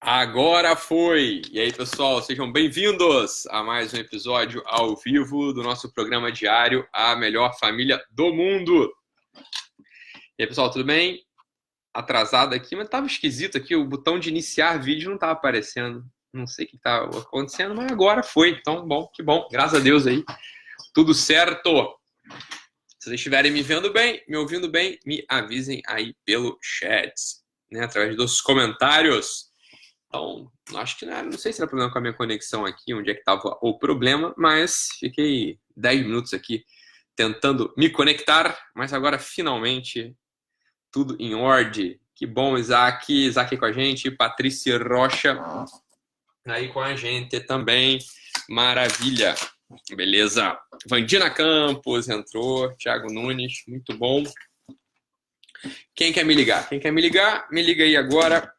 Agora foi! E aí, pessoal, sejam bem-vindos a mais um episódio ao vivo do nosso programa diário A Melhor Família do Mundo. E aí, pessoal, tudo bem? Atrasado aqui, mas tava esquisito aqui, o botão de iniciar vídeo não tava aparecendo. Não sei o que tá acontecendo, mas agora foi. Então, bom, que bom. Graças a Deus aí. Tudo certo. Se vocês estiverem me vendo bem, me ouvindo bem, me avisem aí pelo chat, né? Através dos comentários. Então, acho que não sei se era problema com a minha conexão aqui, onde é que estava o problema, mas fiquei 10 minutos aqui tentando me conectar, mas agora finalmente tudo em ordem. Que bom, Isaac. Isaac com a gente, Patrícia Rocha aí com a gente também. Maravilha. Beleza. Vandina Campos entrou, Thiago Nunes, muito bom. Quem quer me ligar? Quem quer me ligar, me liga aí agora.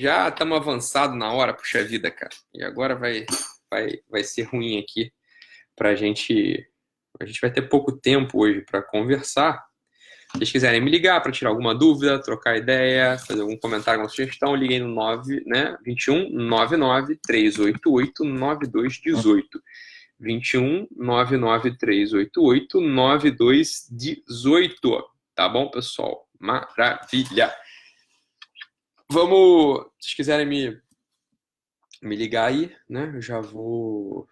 Já estamos avançados na hora, puxa vida, cara. E agora vai ser ruim aqui pra gente. A gente vai ter pouco tempo hoje para conversar. Se vocês quiserem me ligar para tirar alguma dúvida, trocar ideia, fazer algum comentário, alguma sugestão, liguem no 21 99 388 9218. 21 99 388 9218. Tá bom, pessoal? Maravilha! Vamos, se vocês quiserem me ligar aí, né? Eu já vou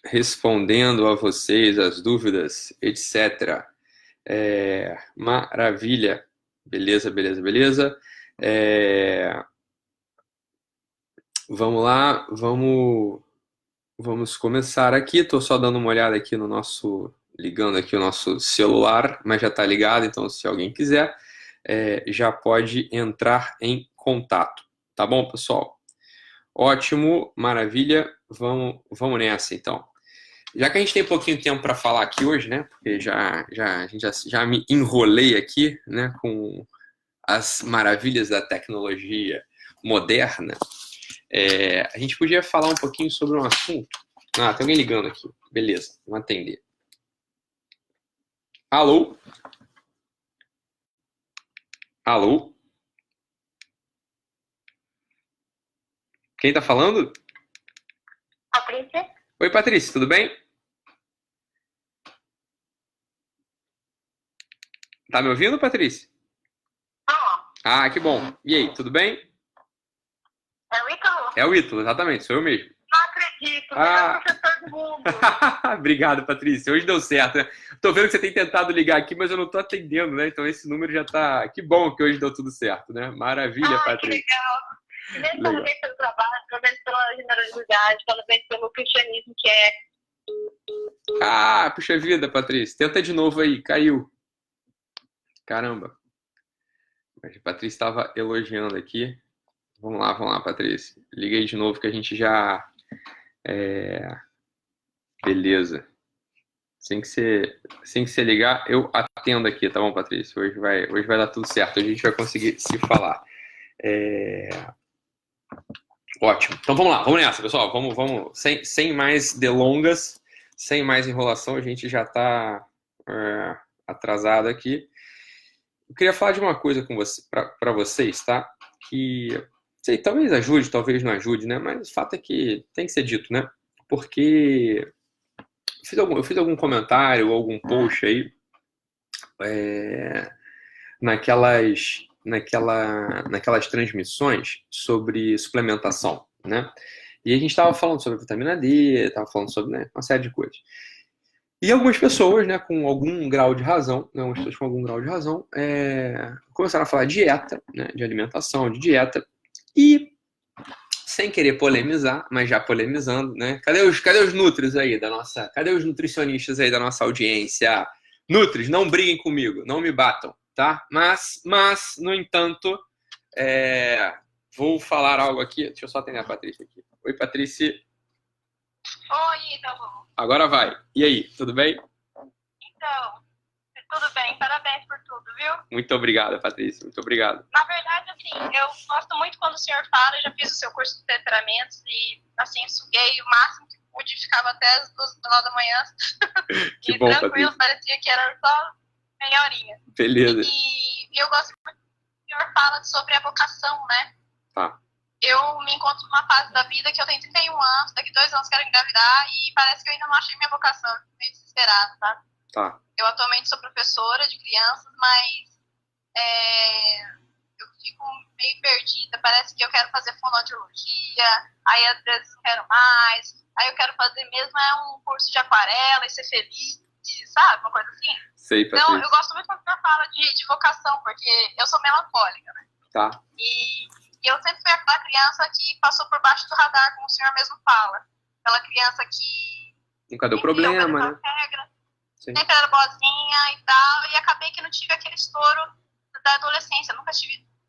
respondendo a vocês as dúvidas, etc. Maravilha. Beleza. Vamos lá, vamos começar aqui. Estou só dando uma olhada aqui no ligando aqui o nosso celular, mas já está ligado, então se alguém quiser, já pode entrar em contato. Tá bom, pessoal? Ótimo, maravilha. Vamos nessa, então. Já que a gente tem pouquinho de tempo para falar aqui hoje, né? Porque a gente já me enrolei aqui, né? Com as maravilhas da tecnologia moderna. A gente podia falar um pouquinho sobre um assunto. Ah, tem alguém ligando aqui. Beleza, vamos atender. Alô? Alô? Quem tá falando? Patrícia. Oi, Patrícia, tudo bem? Tá me ouvindo, Patrícia? Ah, que bom. E aí, tudo bem? É o Ítalo? É o Ítalo, exatamente, sou eu mesmo. Não acredito, melhor professor do mundo. Obrigado, Patrícia. Hoje deu certo, né? Tô vendo que você tem tentado ligar aqui, mas eu não tô atendendo, né? Então esse número já tá... Que bom que hoje deu tudo certo, né? Maravilha, Patrícia. Que legal. Primeiro, parabéns pelo trabalho, parabéns pela generosidade, parabéns pelo cristianismo que é. Ah, puxa vida, Patrícia. Tenta de novo aí, caiu. Caramba. Mas a Patrícia estava elogiando aqui. Vamos lá, Patrícia. Liguei de novo que a gente já... Beleza. Sem que você ligar, eu atendo aqui, tá bom, Patrícia? Hoje vai dar tudo certo. Hoje a gente vai conseguir se falar. Ótimo. Então vamos nessa, pessoal. Vamos sem mais delongas, sem mais enrolação. A gente já está atrasado aqui. Eu queria falar de uma coisa com você, para vocês, tá? Que sei, talvez ajude, talvez não ajude, né? Mas o fato é que tem que ser dito, né? Porque eu fiz algum comentário, algum post aí naquelas transmissões sobre suplementação, né? E a gente estava falando sobre vitamina D, estava falando sobre, né, uma série de coisas. E algumas pessoas, né, com algum grau de razão, começaram a falar de dieta, né, de alimentação, de dieta, e sem querer polemizar, mas já polemizando, né? Cadê os nutris aí cadê os nutricionistas aí da nossa audiência? Nutris, não briguem comigo, não me batam, tá? Mas no entanto, vou falar algo aqui. Deixa eu só atender a Patrícia aqui. Oi, Patrícia. Oi, tá bom. Agora vai. E aí, tudo bem? Então, tudo bem. Parabéns por tudo, viu? Muito obrigado, Patrícia. Muito obrigado. Na verdade, assim, eu gosto muito quando o senhor fala. Eu já fiz o seu curso de tetramentos e, assim, suguei o máximo que pude. Ficava até as 2 da manhã. Que e bom, tranquilo, Patrícia. parecia que era só meia horinha. Beleza. E eu gosto muito quando o senhor fala sobre a vocação, né? Tá. Eu me encontro numa fase da vida que eu tenho 31 anos, daqui 2 anos quero engravidar e parece que eu ainda não achei minha vocação, eu fico meio desesperada, tá? Tá. Eu atualmente sou professora de crianças, mas eu fico meio perdida, parece que eu quero fazer fonoaudiologia, aí às vezes não quero mais, aí eu quero fazer mesmo um curso de aquarela e ser feliz, sabe? Uma coisa assim. Sei, Patrícia. Então, eu gosto muito quando você fala de vocação, porque eu sou melancólica, né? Tá. E eu sempre fui aquela criança que passou por baixo do radar, como o senhor mesmo fala. Aquela criança que... Nunca deu problema, né? Regra, Sim. sempre era boazinha e tal, e acabei que não tive aquele estouro da adolescência, nunca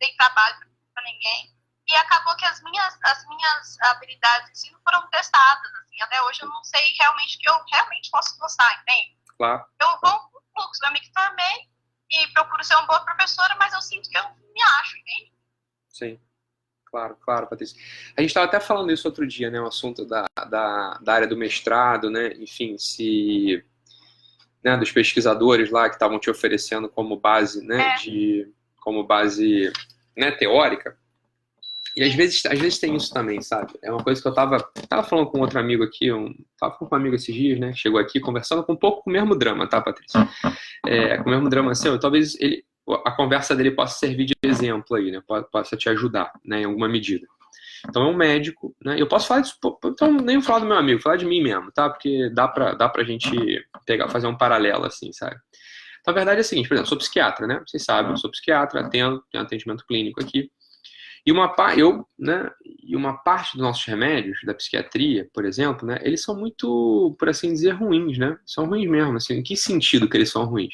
dei trabalho pra ninguém. E acabou que as minhas habilidades assim, não foram testadas. Assim. Até hoje eu não sei realmente o que eu realmente posso gostar, entende? Claro. Eu vou com fluxo, eu me formei e procuro ser uma boa professora, mas eu sinto que eu não me acho, entende? Sim. Claro, Patrícia. A gente estava até falando isso outro dia, né? O assunto da área do mestrado, né? Enfim, né, dos pesquisadores lá que estavam te oferecendo como base, né? Como base, né, teórica. E às vezes tem isso também, sabe? É uma coisa que eu tava falando com outro amigo aqui, tava com um amigo esses dias, né? Chegou aqui conversando com um pouco com o mesmo drama, tá, Patrícia? Com o mesmo drama assim, talvez a conversa dele possa servir de exemplo aí, né? Possa te ajudar, né? Em alguma medida. Então é um médico, né? Eu posso falar disso, então nem falar do meu amigo, falar de mim mesmo, tá? Porque dá pra gente fazer um paralelo assim, sabe? Então a verdade é a seguinte, por exemplo, eu sou psiquiatra, né? Vocês sabem, eu sou psiquiatra, tenho atendimento clínico aqui. E uma parte dos nossos remédios, da psiquiatria, por exemplo, né? Eles são muito, por assim dizer, ruins, né? São ruins mesmo, assim. Em que sentido que eles são ruins?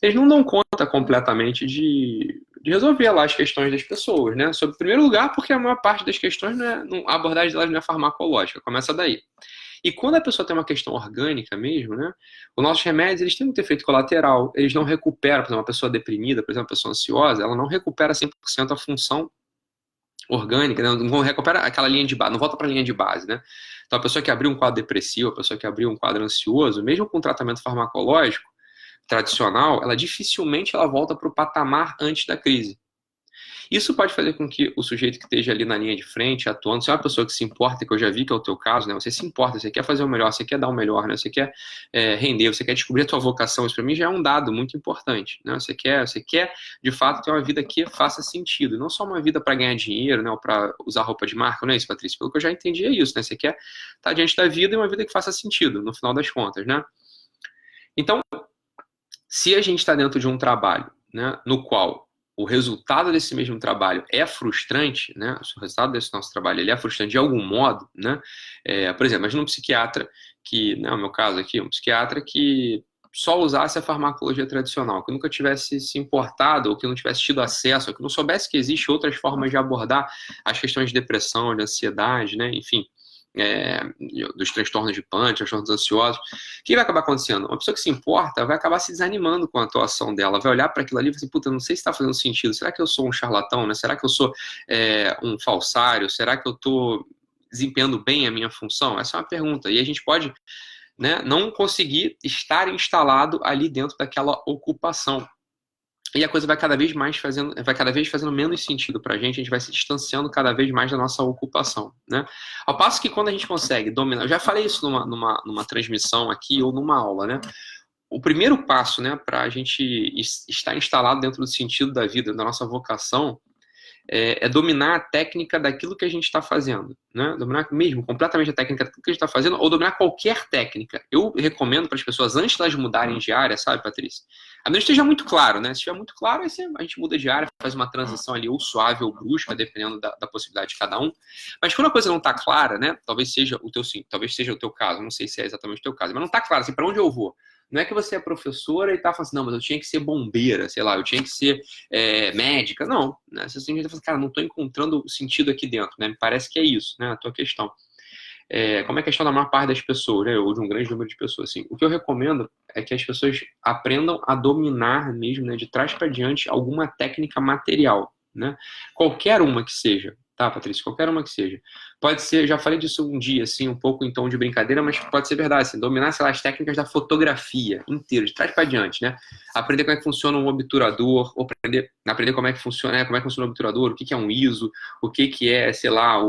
Eles não dão conta completamente de resolver lá as questões das pessoas, né? Em primeiro lugar, porque a maior parte das questões, a abordagem delas não é farmacológica, começa daí. E quando a pessoa tem uma questão orgânica mesmo, né? Os nossos remédios, eles têm muito efeito colateral, eles não recuperam, por exemplo, uma pessoa deprimida, por exemplo, uma pessoa ansiosa, ela não recupera 100% a função orgânica, né? Não recupera aquela linha de base, não volta para a linha de base, né? Então a pessoa que abriu um quadro depressivo, a pessoa que abriu um quadro ansioso, mesmo com tratamento farmacológico tradicional, ela dificilmente volta para o patamar antes da crise. Isso pode fazer com que o sujeito que esteja ali na linha de frente, atuando, se é uma pessoa que se importa, que eu já vi que é o teu caso, né? Você se importa, você quer fazer o melhor, você quer dar o melhor, né? Você quer render, você quer descobrir a tua vocação, isso para mim já é um dado muito importante, né? Você quer, de fato, ter uma vida que faça sentido, não só uma vida para ganhar dinheiro, né? Ou para usar roupa de marca, não é isso, Patrícia? Pelo que eu já entendi é isso, né? Você quer estar diante da vida e uma vida que faça sentido, no final das contas, né? Então, se a gente está dentro de um trabalho, né, no qual o resultado desse mesmo trabalho é frustrante, né? O resultado desse nosso trabalho ele é frustrante de algum modo, né? Por exemplo, imagina um psiquiatra que, né, no meu caso aqui, um psiquiatra que só usasse a farmacologia tradicional, que nunca tivesse se importado, ou que não tivesse tido acesso, ou que não soubesse que existem outras formas de abordar as questões de depressão, de ansiedade, né? Enfim, dos transtornos de pânico, transtornos ansiosos. O que vai acabar acontecendo? Uma pessoa que se importa vai acabar se desanimando com a atuação dela, vai olhar para aquilo ali e vai dizer, puta, não sei se está fazendo sentido, será que eu sou um charlatão, né? Será que eu sou um falsário? Será que eu estou desempenhando bem a minha função? Essa é uma pergunta, e a gente pode, né, não conseguir estar instalado ali dentro daquela ocupação. E a coisa vai cada vez fazendo menos sentido pra gente, a gente vai se distanciando cada vez mais da nossa ocupação, né? Ao passo que quando a gente consegue dominar, eu já falei isso numa transmissão aqui ou numa aula, né? O primeiro passo, né, para a gente estar instalado dentro do sentido da vida, da nossa vocação, é dominar a técnica daquilo que a gente está fazendo, né? Dominar mesmo completamente a técnica daquilo que a gente está fazendo, ou dominar qualquer técnica. Eu recomendo para as pessoas, antes de elas mudarem de área, sabe, Patrícia? A menos que esteja muito claro, né? Se estiver muito claro, aí a gente muda de área, faz uma transição ali, ou suave ou brusca, dependendo da possibilidade de cada um. Mas quando a coisa não está clara, né? Talvez seja o teu caso, não sei se é exatamente o teu caso, mas não está claro, assim, para onde eu vou? Não é que você é professora e tá falando assim, não, mas eu tinha que ser bombeira, sei lá, eu tinha que ser médica. Não, né? Você tem que falar, cara, não estou encontrando sentido aqui dentro, né? Me parece que é isso, né? A tua questão. Como é a questão da maior parte das pessoas, né? Ou de um grande número de pessoas, assim. O que eu recomendo é que as pessoas aprendam a dominar mesmo, né? De trás para diante, alguma técnica material, né? Qualquer uma que seja, tá, Patrícia? Qualquer uma que seja. Pode ser, já falei disso um dia, assim, um pouco em tom de brincadeira, mas pode ser verdade, assim, dominar, sei lá, as técnicas da fotografia inteira, de trás para diante, né? Aprender como é que funciona um obturador, ou aprender como é que funciona, né? Como é que funciona o obturador, o que que é um ISO, o que que é, sei lá,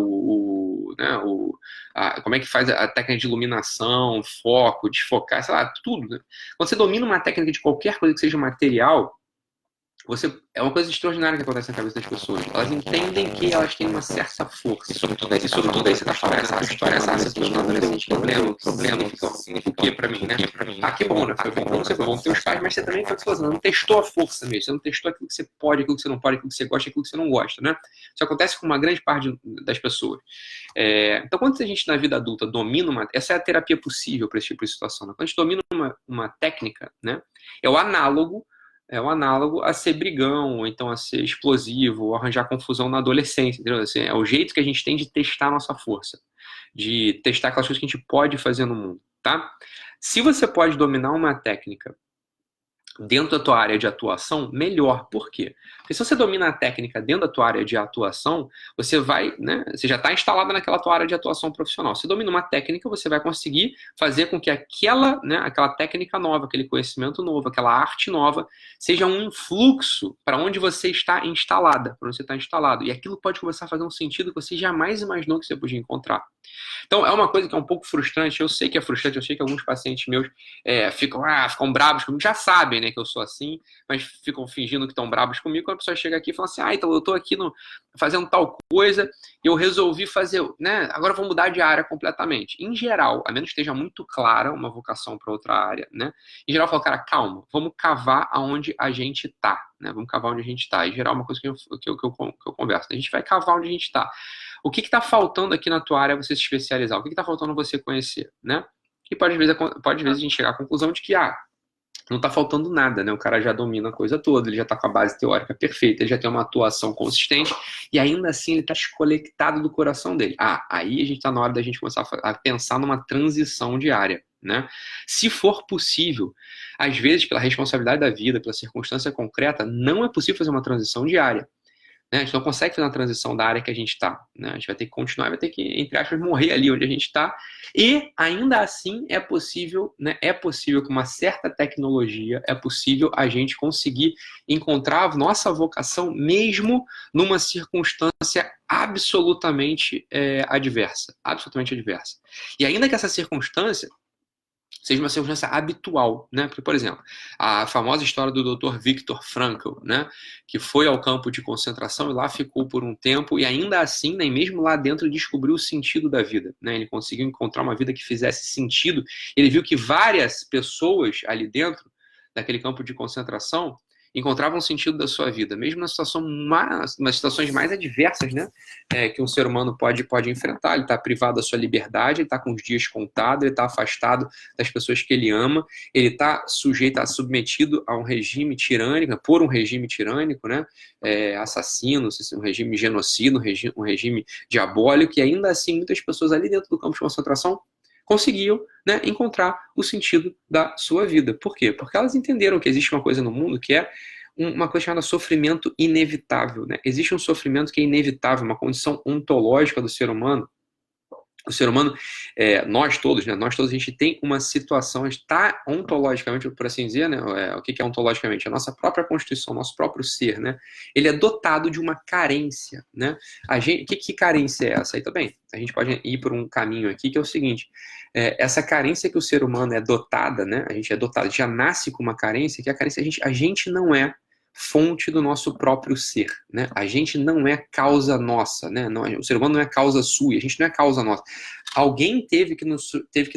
como é que faz a técnica de iluminação, foco, desfocar, sei lá, tudo, né? Quando você domina uma técnica de qualquer coisa que seja material, é uma coisa extraordinária que acontece na cabeça das pessoas. Elas entendem que elas têm uma certa força. E sobretudo aí você tá falando essa história, essa pessoa não adolescente, problema, o que pra mim, né? Ah, que bom, né? Foi bom, você foi bom com teus pais, mas você também foi que você não testou a força mesmo. Você não testou aquilo que você pode, aquilo que você não pode, aquilo que você gosta, aquilo que você não gosta, né? Isso acontece com uma grande parte das pessoas. Então, quando a gente na vida adulta domina essa é a terapia possível para esse tipo de situação, né? Quando a gente domina uma técnica, né? É o análogo a ser brigão, ou então a ser explosivo, ou arranjar confusão na adolescência, entendeu? Assim, é o jeito que a gente tem de testar a nossa força, de testar aquelas coisas que a gente pode fazer no mundo, tá? Se você pode dominar uma técnica dentro da tua área de atuação, melhor. Por quê? Porque se você domina a técnica dentro da tua área de atuação, você vai, né, você já está instalado naquela tua área de atuação profissional. Se domina uma técnica, você vai conseguir fazer com que aquela técnica nova, aquele conhecimento novo, aquela arte nova, seja um influxo para onde você está instalada, para onde você está instalado. E aquilo pode começar a fazer um sentido que você jamais imaginou que você podia encontrar. Então, é uma coisa que é um pouco frustrante. Eu sei que é frustrante, eu sei que alguns pacientes meus ficam bravos comigo, já sabem, né, que eu sou assim, mas ficam fingindo que estão bravos comigo. Quando a pessoa chega aqui e fala assim, então eu estou aqui fazendo tal coisa e eu resolvi fazer, né, agora eu vou mudar de área completamente. Em geral, a menos que esteja muito clara uma vocação para outra área, né, em geral eu falo, cara, calma, vamos cavar aonde a gente está, né, vamos cavar onde a gente está. Em geral, é uma coisa que eu converso, a gente vai cavar onde a gente está. O que está faltando aqui na tua área você se especializar? O que está faltando você conhecer, né? E pode às vezes a gente chegar à conclusão de que, não está faltando nada, né? O cara já domina a coisa toda, ele já está com a base teórica perfeita, ele já tem uma atuação consistente e ainda assim ele está desconectado do coração dele. Aí a gente está na hora da gente começar a pensar numa transição de área, né? Se for possível, às vezes pela responsabilidade da vida, pela circunstância concreta, não é possível fazer uma transição de área. Né? A gente não consegue fazer uma transição da área que a gente está. Né? A gente vai ter que continuar, vai ter que, entre aspas, morrer ali onde a gente está. E, ainda assim, é possível, né? É possível, com uma certa tecnologia, é possível a gente conseguir encontrar a nossa vocação mesmo numa circunstância absolutamente adversa. Absolutamente adversa. E ainda que essa circunstância seja uma circunstância habitual, né? Porque, por exemplo, a famosa história do Dr. Viktor Frankl, né? Que foi ao campo de concentração e lá ficou por um tempo e ainda assim, nem mesmo lá dentro, ele descobriu o sentido da vida, né? Ele conseguiu encontrar uma vida que fizesse sentido. Ele viu que várias pessoas ali dentro daquele campo de concentração encontravam sentido da sua vida, mesmo nas situações mais adversas, né, que um ser humano pode enfrentar. Ele está privado da sua liberdade, ele está com os dias contados, ele está afastado das pessoas que ele ama, ele está submetido a um regime tirânico, por um regime tirânico, né, assassino, um regime genocida, um regime diabólico, e ainda assim muitas pessoas ali dentro do campo de concentração conseguiam, né, encontrar o sentido da sua vida. Por quê? Porque elas entenderam que existe uma coisa no mundo que é uma coisa chamada sofrimento inevitável. Né? Existe um sofrimento que é inevitável, uma condição ontológica do ser humano. O ser humano, nós todos, né? Nós todos, a gente tem uma situação, está ontologicamente, por assim dizer, né? O que é ontologicamente? A nossa própria constituição, nosso próprio ser, né? Ele é dotado de uma carência, né? Que carência é essa? Aí também, a gente pode ir por um caminho aqui, que é o seguinte, essa carência que o ser humano é dotada, né? A gente é dotado, já nasce com uma carência, que a carência, a gente não é fonte do nosso próprio ser, né? A gente não é causa nossa, né? Não, o ser humano não é causa sua, a gente não é causa nossa. Alguém teve que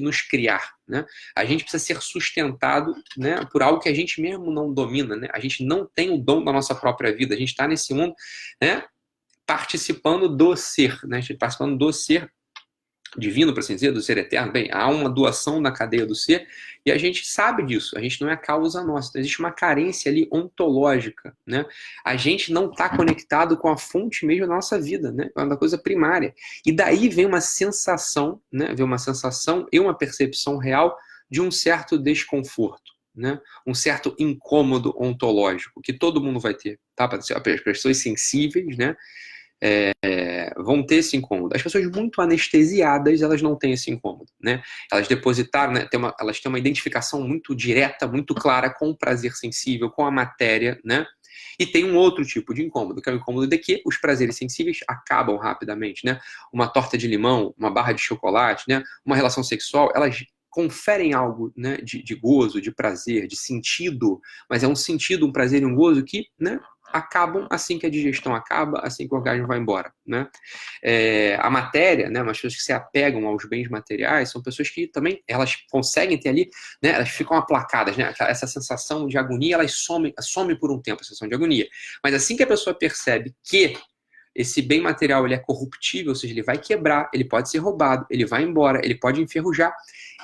nos criar, né? A gente precisa ser sustentado, né, por algo que a gente mesmo não domina, né? A gente não tem o dom da nossa própria vida, a gente está nesse mundo, né, participando do ser, né? A gente está participando do ser divino, para assim dizer, do ser eterno. Bem, há uma doação na cadeia do ser e a gente sabe disso, a gente não é causa nossa, então existe uma carência ali ontológica, né? A gente não está conectado com a fonte mesmo da nossa vida, né? É uma coisa primária. E daí vem uma sensação, né? Vem uma sensação e uma percepção real de um certo desconforto, né? Um certo incômodo ontológico, que todo mundo vai ter, tá? As pessoas sensíveis, né, vão ter esse incômodo. As pessoas muito anestesiadas, elas não têm esse incômodo, né? Elas depositaram, né, elas têm uma identificação muito direta, muito clara com o prazer sensível, com a matéria, né? E tem um outro tipo de incômodo, que é o incômodo de que os prazeres sensíveis acabam rapidamente, né? Uma torta de limão, uma barra de chocolate, né? Uma relação sexual, elas conferem algo, né, de gozo, de prazer, de sentido, mas é um sentido, um prazer e um gozo que, né, acabam assim que a digestão acaba, assim que o orgasmo vai embora, né? A matéria, né, as pessoas que se apegam aos bens materiais são pessoas que também, elas conseguem ter ali, né, elas ficam aplacadas, né? Essa sensação de agonia, elas some por um tempo, a sensação de agonia. Mas assim que a pessoa percebe que esse bem material ele é corruptível, ou seja, ele vai quebrar, ele pode ser roubado, ele vai embora, ele pode enferrujar,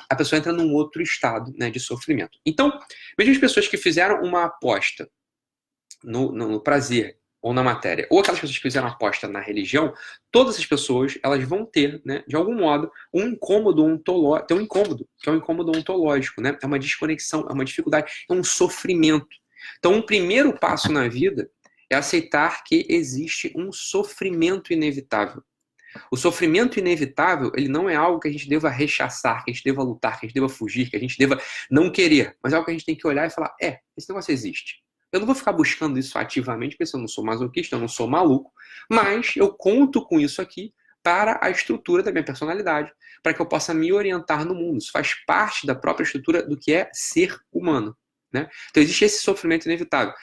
a pessoa entra num outro estado, né, de sofrimento. Então, mesmo as pessoas que fizeram uma aposta no prazer ou na matéria, ou aquelas pessoas que fizeram aposta na religião, todas essas pessoas, elas vão ter, né, de algum modo, um incômodo ontológico, tem um incômodo, que é um incômodo ontológico, né? É uma desconexão, é uma dificuldade, é um sofrimento. Então, um primeiro passo na vida é aceitar que existe um sofrimento inevitável. O sofrimento inevitável, ele não é algo que a gente deva rechaçar, que a gente deva lutar, que a gente deva fugir, que a gente deva não querer, mas é algo que a gente tem que olhar e falar, esse negócio existe. Eu não vou ficar buscando isso ativamente, porque eu não sou masoquista, eu não sou maluco, mas eu conto com isso aqui para a estrutura da minha personalidade, para que eu possa me orientar no mundo. Isso faz parte da própria estrutura do que é ser humano, né? Então existe esse sofrimento inevitável.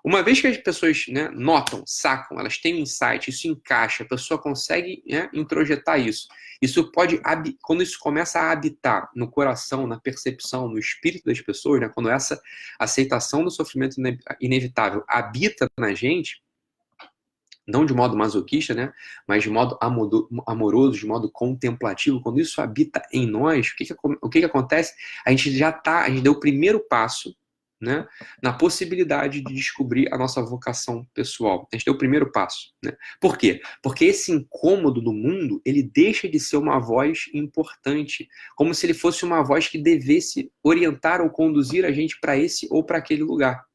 Uma vez que as pessoas, né, notam, sacam, elas têm um insight, isso encaixa, a pessoa consegue, né, introjetar isso. Isso pode, quando isso começa a habitar no coração, na percepção, no espírito das pessoas, né, quando essa aceitação do sofrimento inevitável habita na gente, não de modo masoquista, né, mas de modo amoroso, de modo contemplativo, quando isso habita em nós, o que acontece? A gente deu o primeiro passo, né, na possibilidade de descobrir a nossa vocação pessoal. A gente deu o primeiro passo, né? Por quê? Porque esse incômodo do mundo, ele deixa de ser uma voz importante, como se ele fosse uma voz que devesse orientar ou conduzir a gente para esse ou para aquele lugar.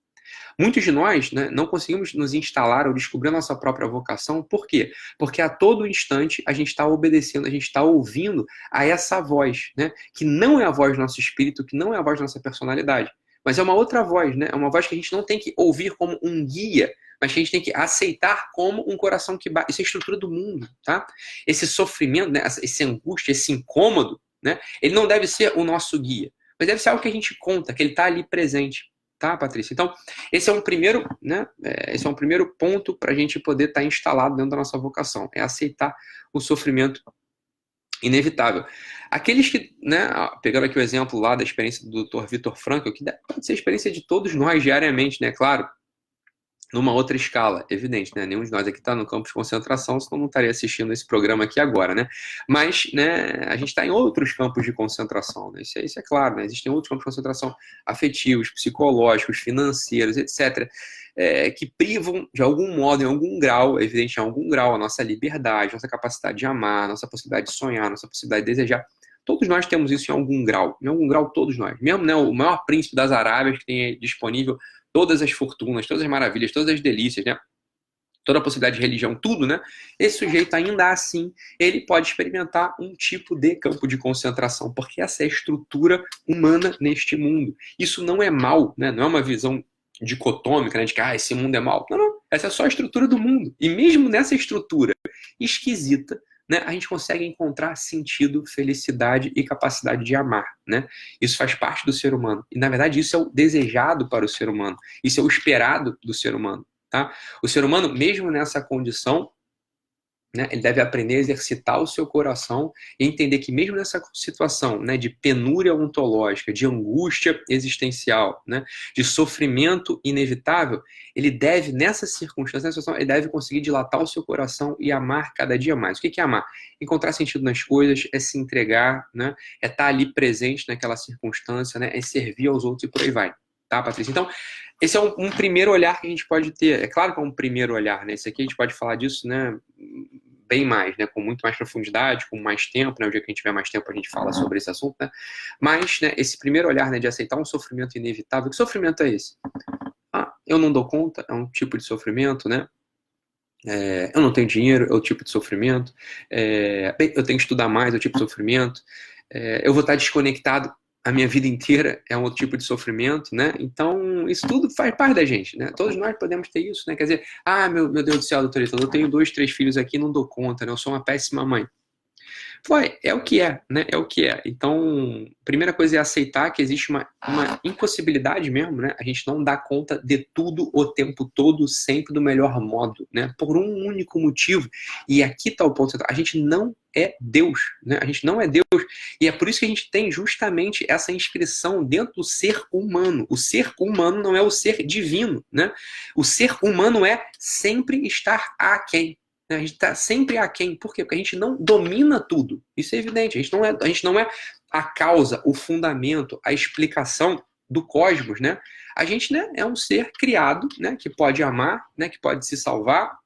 Muitos de nós, né, não conseguimos nos instalar ou descobrir a nossa própria vocação. Por quê? Porque a todo instante a gente está obedecendo, a gente está ouvindo a essa voz, né, que não é a voz do nosso espírito, que não é a voz da nossa personalidade, mas é uma outra voz, né? É uma voz que a gente não tem que ouvir como um guia, mas que a gente tem que aceitar como um coração que bate. Isso é a estrutura do mundo, tá? Esse sofrimento, né, essa angústia, esse incômodo, né, ele não deve ser o nosso guia, mas deve ser algo que a gente conta, que ele está ali presente. Tá, Patrícia? Então, esse é um primeiro, né? Esse é um primeiro ponto para a gente poder estar instalado dentro da nossa vocação, é aceitar o sofrimento inevitável. Aqueles que, né, pegando aqui o exemplo lá da experiência do Dr. Viktor Frankl, que deve ser a experiência de todos nós diariamente, né? Claro, numa outra escala, evidente, né? Nenhum de nós aqui está no campo de concentração, senão não estaria assistindo esse programa aqui agora, né? Mas, né, a gente está em outros campos de concentração, né? Isso é claro, né? Existem outros campos de concentração afetivos, psicológicos, financeiros, etc., que privam, de algum modo, em algum grau, evidente, em algum grau, a nossa liberdade, nossa capacidade de amar, nossa possibilidade de sonhar, nossa possibilidade de desejar. Todos nós temos isso em algum grau todos nós. Mesmo, né, o maior príncipe das Arábias que tem disponível todas as fortunas, todas as maravilhas, todas as delícias, né? Toda a possibilidade de religião, tudo, né? Esse sujeito ainda assim, ele pode experimentar um tipo de campo de concentração, porque essa é a estrutura humana neste mundo. Isso não é mal, né? Não é uma visão dicotômica, né? De que esse mundo é mal. Não, não. Essa é só a estrutura do mundo. E mesmo nessa estrutura esquisita, né, a gente consegue encontrar sentido, felicidade e capacidade de amar, né? Isso faz parte do ser humano. E, na verdade, isso é o desejado para o ser humano. Isso é o esperado do ser humano, tá? O ser humano, mesmo nessa condição, né, ele deve aprender a exercitar o seu coração e entender que mesmo nessa situação, né, de penúria ontológica, de angústia existencial, né, de sofrimento inevitável, ele deve, nessa circunstância, nessa situação, ele deve conseguir dilatar o seu coração e amar cada dia mais. O que é amar? Encontrar sentido nas coisas, é se entregar, né, é estar ali presente naquela circunstância, né, é servir aos outros e por aí vai. Tá, Patrícia? Então, esse é um primeiro olhar que a gente pode ter. É claro que é um primeiro olhar, né? Esse aqui a gente pode falar disso, né, bem mais, né, com muito mais profundidade, com mais tempo, né, o dia que a gente tiver mais tempo a gente fala sobre esse assunto, né, mas, né, esse primeiro olhar, né, de aceitar um sofrimento inevitável. Que sofrimento é esse? Eu não dou conta, é um tipo de sofrimento, né, Eu não tenho dinheiro, é o tipo de sofrimento. Bem, eu tenho que estudar mais, é o tipo de sofrimento. Eu vou estar desconectado a minha vida inteira, é um outro tipo de sofrimento, né? Então, isso tudo faz parte da gente, né? Todos nós podemos ter isso, né? Quer dizer, meu Deus do céu, doutor, eu tenho 2, 3 filhos aqui, não dou conta, né? Eu sou uma péssima mãe. É o que é, né? É o que é. Então, a primeira coisa é aceitar que existe uma impossibilidade mesmo, né? A gente não dá conta de tudo o tempo todo, sempre do melhor modo, né? Por um único motivo. E aqui está o ponto central. A gente não é Deus, né? A gente não é Deus. E é por isso que a gente tem justamente essa inscrição dentro do ser humano. O ser humano não é o ser divino, né? O ser humano é sempre estar aquém. A gente está sempre aquém. Por quê? Porque a gente não domina tudo. Isso é evidente. A gente não é a causa, o fundamento, a explicação do cosmos, né? A gente, né, é um ser criado, né, que pode amar, né, que pode se salvar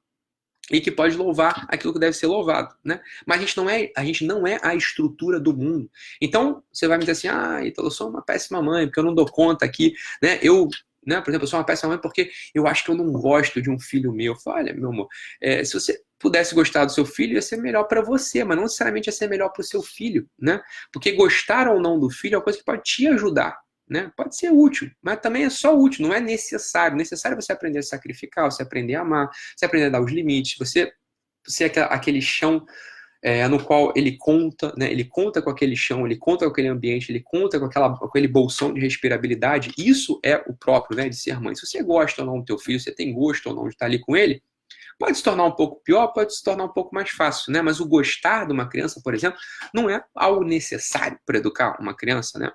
e que pode louvar aquilo que deve ser louvado, né? Mas a gente não é a estrutura do mundo. Então, você vai me dizer assim, então eu sou uma péssima mãe, porque eu não dou conta aqui, né? Por exemplo, eu sou uma péssima mãe porque eu acho que eu não gosto de um filho meu. Eu falo, olha, meu amor, se você pudesse gostar do seu filho, ia ser melhor para você, mas não necessariamente ia ser melhor para o seu filho, né? Porque gostar ou não do filho é uma coisa que pode te ajudar, né? Pode ser útil, mas também é só útil, não é necessário. Necessário é você aprender a sacrificar, você aprender a amar, você aprender a dar os limites, você aquele chão no qual ele conta, né? Ele conta com aquele chão, ele conta com aquele ambiente, ele conta com aquele bolsão de respirabilidade. Isso é o próprio, né, de ser mãe. Se você gosta ou não do teu filho, você tem gosto ou não de estar ali com ele, pode se tornar um pouco pior, pode se tornar um pouco mais fácil, né? Mas o gostar de uma criança, por exemplo, não é algo necessário para educar uma criança, né?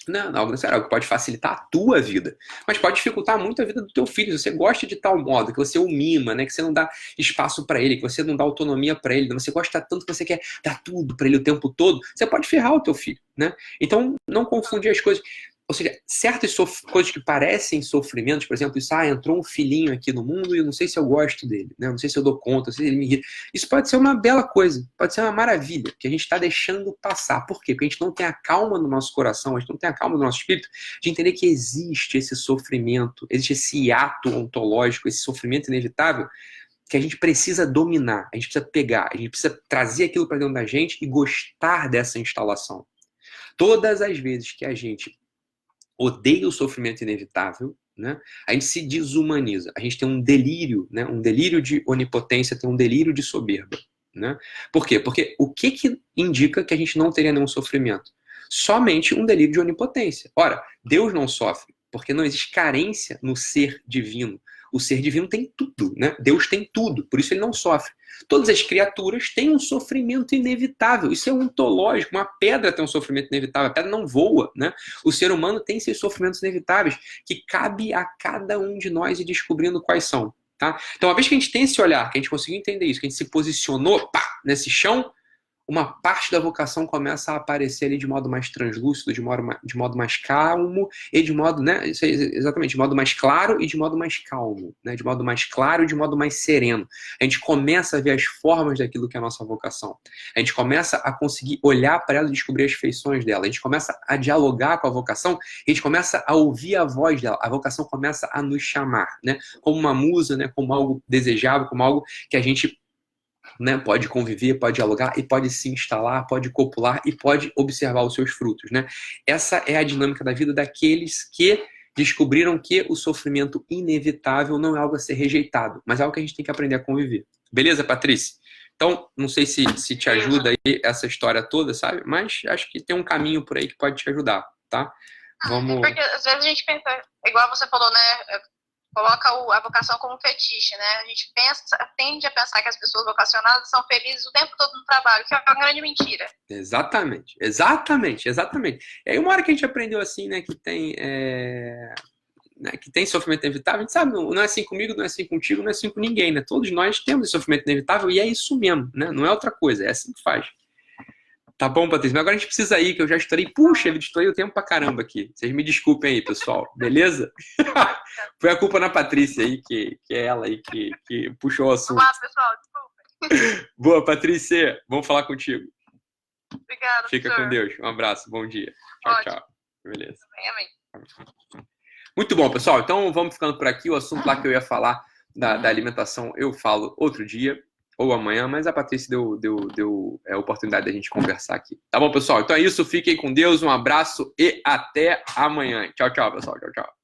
Não, algo necessário, algo que pode facilitar a tua vida, mas pode dificultar muito a vida do teu filho. Se você gosta de tal modo, que você o mima, né? Que você não dá espaço para ele, que você não dá autonomia para ele, você gosta tanto que você quer dar tudo para ele o tempo todo, você pode ferrar o teu filho, né? Então, não confundir as coisas. Ou seja, certas coisas que parecem sofrimentos, por exemplo, isso, entrou um filhinho aqui no mundo e eu não sei se eu gosto dele, né? Eu não sei se eu dou conta, se ele me irrita. Isso pode ser uma bela coisa, pode ser uma maravilha, que a gente está deixando passar. Por quê? Porque a gente não tem a calma no nosso coração, a gente não tem a calma no nosso espírito de entender que existe esse sofrimento, existe esse ato ontológico, esse sofrimento inevitável, que a gente precisa dominar, a gente precisa pegar, a gente precisa trazer aquilo para dentro da gente e gostar dessa instalação. Todas as vezes que a gente odeia o sofrimento inevitável, né? A gente se desumaniza, a gente tem um delírio, né? Um delírio de onipotência, tem um delírio de soberba, né? Por quê? Porque o que indica que a gente não teria nenhum sofrimento? Somente um delírio de onipotência. Ora, Deus não sofre, porque não existe carência no ser divino. O ser divino tem tudo, né? Deus tem tudo, por isso ele não sofre. Todas as criaturas têm um sofrimento inevitável. Isso é ontológico. Uma pedra tem um sofrimento inevitável. A pedra não voa, né? O ser humano tem seus sofrimentos inevitáveis que cabe a cada um de nós ir descobrindo quais são. Tá? Então, uma vez que a gente tem esse olhar, que a gente conseguiu entender isso, que a gente se posicionou nesse chão, uma parte da vocação começa a aparecer ali de modo mais translúcido, de modo mais calmo e de modo, né, exatamente, de modo mais claro e de modo mais calmo, né, de modo mais claro e de modo mais sereno. A gente começa a ver as formas daquilo que é a nossa vocação. A gente começa a conseguir olhar para ela e descobrir as feições dela. A gente começa a dialogar com a vocação e a gente começa a ouvir a voz dela. A vocação começa a nos chamar, né, como uma musa, né, como algo desejável, como algo que a gente, né, pode conviver, pode dialogar e pode se instalar, pode copular e pode observar os seus frutos, né? Essa é a dinâmica da vida daqueles que descobriram que o sofrimento inevitável não é algo a ser rejeitado, mas é algo que a gente tem que aprender a conviver. Beleza, Patrícia? Então, não sei se te ajuda aí essa história toda, sabe? Mas acho que tem um caminho por aí que pode te ajudar, tá? Vamos... Porque às vezes a gente pensa, igual você falou, né? Coloca a vocação como fetiche, né? A gente tende a pensar que as pessoas vocacionadas são felizes o tempo todo no trabalho, que é uma grande mentira. Exatamente. E aí uma hora que a gente aprendeu assim, né, que tem sofrimento inevitável, a gente sabe, não é assim comigo, não é assim contigo, não é assim com ninguém, né? Todos nós temos esse sofrimento inevitável e é isso mesmo, né? Não é outra coisa, é assim que faz. Tá bom, Patrícia, mas agora a gente precisa ir, que eu já estourei. Puxa, eu estourei o tempo pra caramba aqui. Vocês me desculpem aí, pessoal. Beleza? Foi a culpa na Patrícia aí, que é ela aí que puxou o assunto. Olá, pessoal, desculpa. Boa, Patrícia. Vamos falar contigo. Obrigada, Fica professor. com Deus. Um abraço. Bom dia. Tchau, Ótimo. tchau. Beleza. Amém. Muito bom, pessoal. Então vamos ficando por aqui. O assunto lá que eu ia falar da alimentação eu falo outro dia ou amanhã, mas a Patrícia deu a oportunidade da gente conversar aqui. Tá bom, pessoal? Então é isso. Fiquem com Deus. Um abraço e até amanhã. Tchau, tchau, pessoal. Tchau, tchau.